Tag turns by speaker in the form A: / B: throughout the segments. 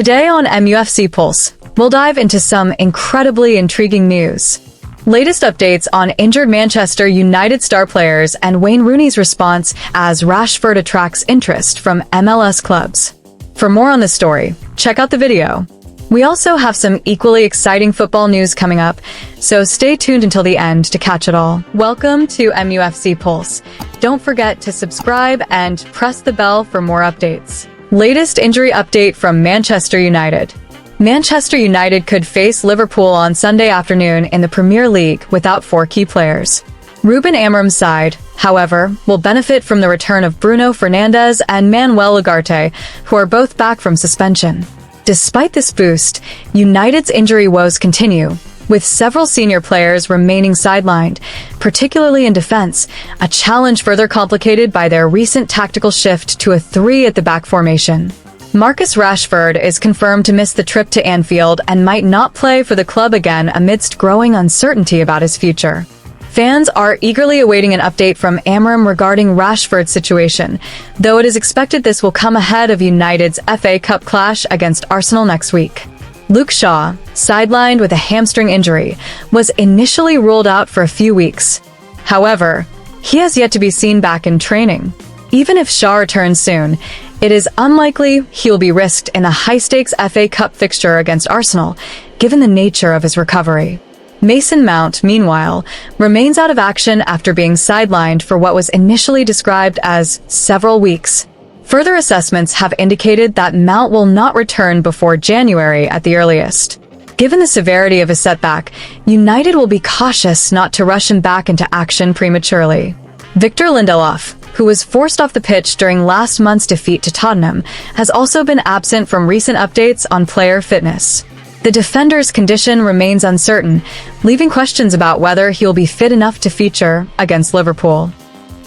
A: Today on MUFC Pulse, we'll dive into some incredibly intriguing news. Latest updates on injured Manchester United star players and Wayne Rooney's response as Rashford attracts interest from MLS clubs. For more on this story, check out the video. We also have some equally exciting football news coming up, so stay tuned until the end to catch it all. Welcome to MUFC Pulse. Don't forget to subscribe and press the bell for more updates. Latest injury update from Manchester United. Manchester United could face Liverpool on Sunday afternoon in the Premier League without four key players. Ruben Amorim's side, however, will benefit from the return of Bruno Fernandes and Manuel Ugarte, who are both back from suspension. Despite this boost, United's injury woes continue, with several senior players remaining sidelined, particularly in defense, a challenge further complicated by their recent tactical shift to a three-at-the-back formation. Marcus Rashford is confirmed to miss the trip to Anfield and might not play for the club again amidst growing uncertainty about his future. Fans are eagerly awaiting an update from Amorim regarding Rashford's situation, though it is expected this will come ahead of United's FA Cup clash against Arsenal next week. Luke Shaw, sidelined with a hamstring injury, was initially ruled out for a few weeks. However, he has yet to be seen back in training. Even if Shaw returns soon, it is unlikely he will be risked in the high-stakes FA Cup fixture against Arsenal, given the nature of his recovery. Mason Mount, meanwhile, remains out of action after being sidelined for what was initially described as several weeks. Further assessments have indicated that Mount will not return before January at the earliest. Given the severity of his setback, United will be cautious not to rush him back into action prematurely. Victor Lindelof, who was forced off the pitch during last month's defeat to Tottenham, has also been absent from recent updates on player fitness. The defender's condition remains uncertain, leaving questions about whether he'll be fit enough to feature against Liverpool.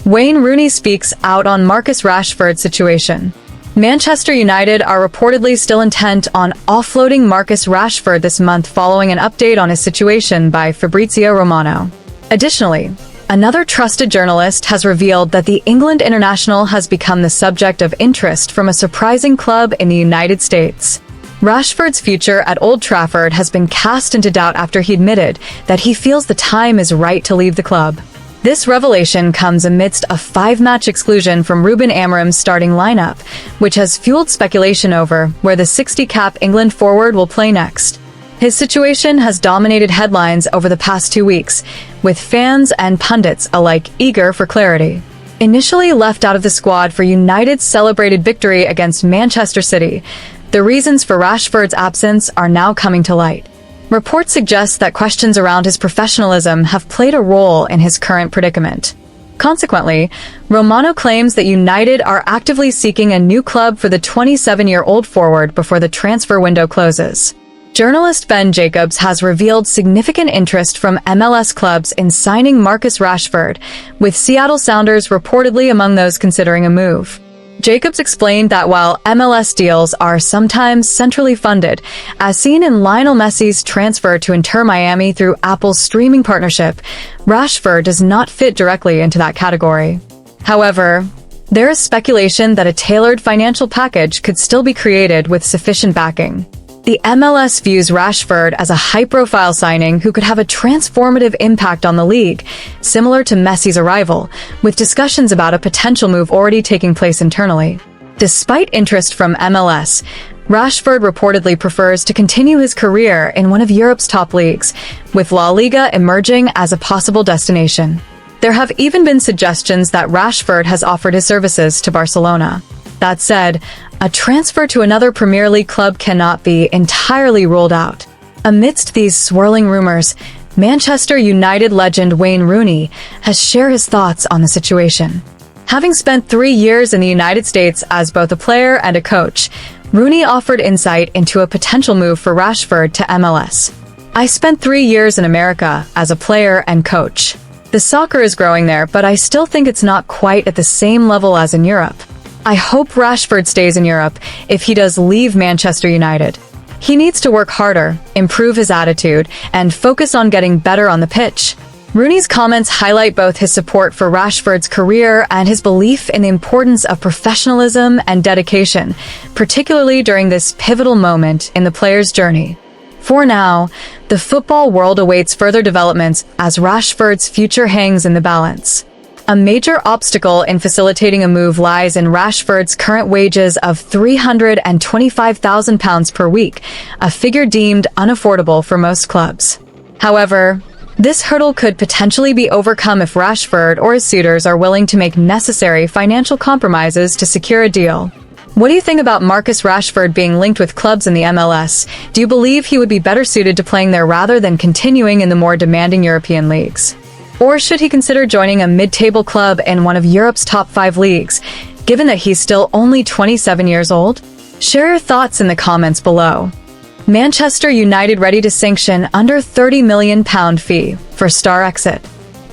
A: Wayne Rooney speaks out on Marcus Rashford's situation. Manchester United are reportedly still intent on offloading Marcus Rashford this month following an update on his situation by Fabrizio Romano. Additionally, another trusted journalist has revealed that the England international has become the subject of interest from a surprising club in the United States. Rashford's future at Old Trafford has been cast into doubt after he admitted that he feels the time is right to leave the club. This revelation comes amidst a 5-match exclusion from Ruben Amorim's starting lineup, which has fueled speculation over where the 60-cap England forward will play next. His situation has dominated headlines over the past 2 weeks, with fans and pundits alike eager for clarity. Initially left out of the squad for United's celebrated victory against Manchester City, the reasons for Rashford's absence are now coming to light. Reports suggest that questions around his professionalism have played a role in his current predicament. Consequently, Romano claims that United are actively seeking a new club for the 27-year-old forward before the transfer window closes. Journalist Ben Jacobs has revealed significant interest from MLS clubs in signing Marcus Rashford, with Seattle Sounders reportedly among those considering a move. Jacobs explained that while MLS deals are sometimes centrally funded, as seen in Lionel Messi's transfer to Inter Miami through Apple's streaming partnership, Rashford does not fit directly into that category. However, there is speculation that a tailored financial package could still be created with sufficient backing. The MLS views Rashford as a high-profile signing who could have a transformative impact on the league, similar to Messi's arrival, with discussions about a potential move already taking place internally. Despite interest from MLS, Rashford reportedly prefers to continue his career in one of Europe's top leagues, with La Liga emerging as a possible destination. There have even been suggestions that Rashford has offered his services to Barcelona. That said, a transfer to another Premier League club cannot be entirely ruled out. Amidst these swirling rumors, Manchester United legend Wayne Rooney has shared his thoughts on the situation. Having spent 3 years in the United States as both a player and a coach, Rooney offered insight into a potential move for Rashford to MLS. "I spent 3 years in America as a player and coach. The soccer is growing there, but I still think it's not quite at the same level as in Europe. I hope Rashford stays in Europe if he does leave Manchester United. He needs to work harder, improve his attitude, and focus on getting better on the pitch. Rooney's comments highlight both his support for Rashford's career and his belief in the importance of professionalism and dedication, particularly during this pivotal moment in the player's journey. For now, the football world awaits further developments as Rashford's future hangs in the balance. A major obstacle in facilitating a move lies in Rashford's current wages of £325,000 per week, a figure deemed unaffordable for most clubs. However, this hurdle could potentially be overcome if Rashford or his suitors are willing to make necessary financial compromises to secure a deal. What do you think about Marcus Rashford being linked with clubs in the MLS? Do you believe he would be better suited to playing there rather than continuing in the more demanding European leagues? Or should he consider joining a mid-table club in one of Europe's top 5 leagues, given that he's still only 27 years old? Share your thoughts in the comments below. Manchester United ready to sanction under £30 million fee for star exit.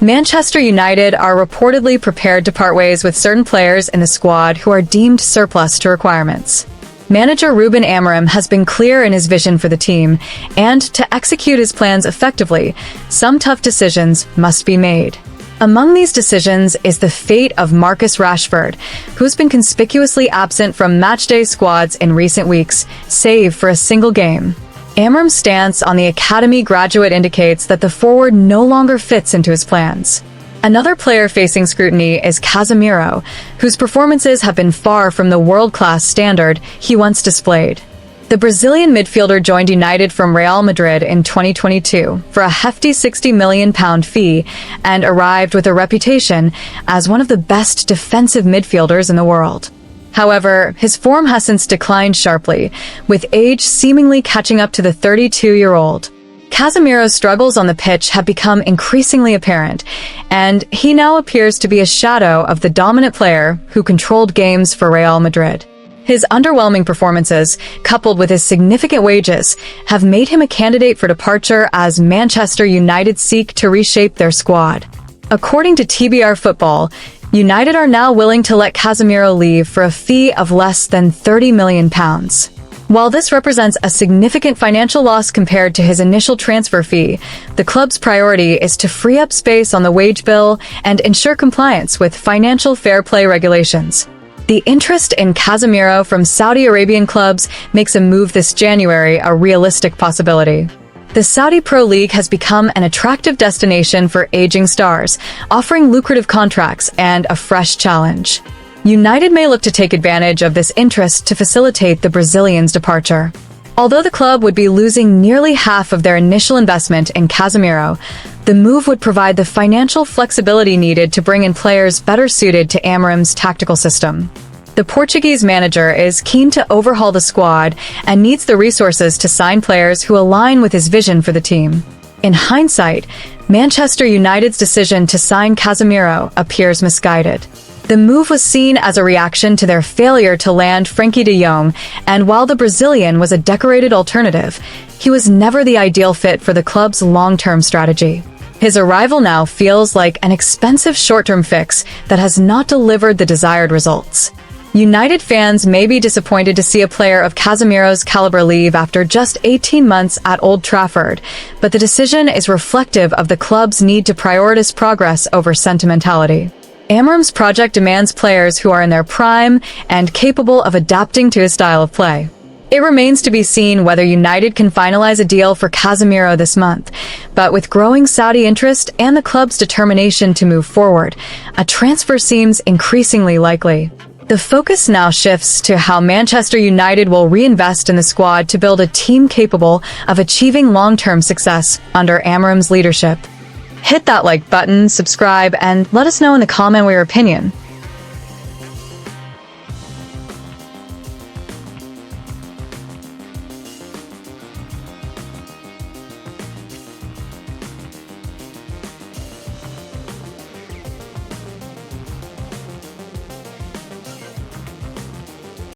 A: Manchester United are reportedly prepared to part ways with certain players in the squad who are deemed surplus to requirements. Manager Ruben has been clear in his vision for the team, and to execute his plans effectively, some tough decisions must be made. Among these decisions is the fate of Marcus Rashford, who's been conspicuously absent from matchday squads in recent weeks, save for a single game. Amorim's stance on the academy graduate indicates that the forward no longer fits into his plans. Another player facing scrutiny is Casemiro, whose performances have been far from the world-class standard he once displayed. The Brazilian midfielder joined United from Real Madrid in 2022 for a hefty £60 million fee and arrived with a reputation as one of the best defensive midfielders in the world. However, his form has since declined sharply, with age seemingly catching up to the 32-year-old. Casemiro's struggles on the pitch have become increasingly apparent, and he now appears to be a shadow of the dominant player who controlled games for Real Madrid. His underwhelming performances, coupled with his significant wages, have made him a candidate for departure as Manchester United seek to reshape their squad. According to TBR Football, United are now willing to let Casemiro leave for a fee of less than £30 million. While this represents a significant financial loss compared to his initial transfer fee, the club's priority is to free up space on the wage bill and ensure compliance with financial fair play regulations. The interest in Casemiro from Saudi Arabian clubs makes a move this January a realistic possibility. The Saudi Pro League has become an attractive destination for aging stars, offering lucrative contracts and a fresh challenge. United may look to take advantage of this interest to facilitate the Brazilian's departure. Although the club would be losing nearly half of their initial investment in Casemiro, the move would provide the financial flexibility needed to bring in players better suited to Amorim's tactical system. The Portuguese manager is keen to overhaul the squad and needs the resources to sign players who align with his vision for the team. In hindsight, Manchester United's decision to sign Casemiro appears misguided. The move was seen as a reaction to their failure to land Frenkie de Jong, and while the Brazilian was a decorated alternative, he was never the ideal fit for the club's long-term strategy. His arrival now feels like an expensive short-term fix that has not delivered the desired results. United fans may be disappointed to see a player of Casemiro's caliber leave after just 18 months at Old Trafford, but the decision is reflective of the club's need to prioritize progress over sentimentality. Amorim's project demands players who are in their prime and capable of adapting to his style of play. It remains to be seen whether United can finalize a deal for Casemiro this month, but with growing Saudi interest and the club's determination to move forward, a transfer seems increasingly likely. The focus now shifts to how Manchester United will reinvest in the squad to build a team capable of achieving long-term success under Amorim's leadership. Hit that like button, subscribe, and let us know in the comment your opinion.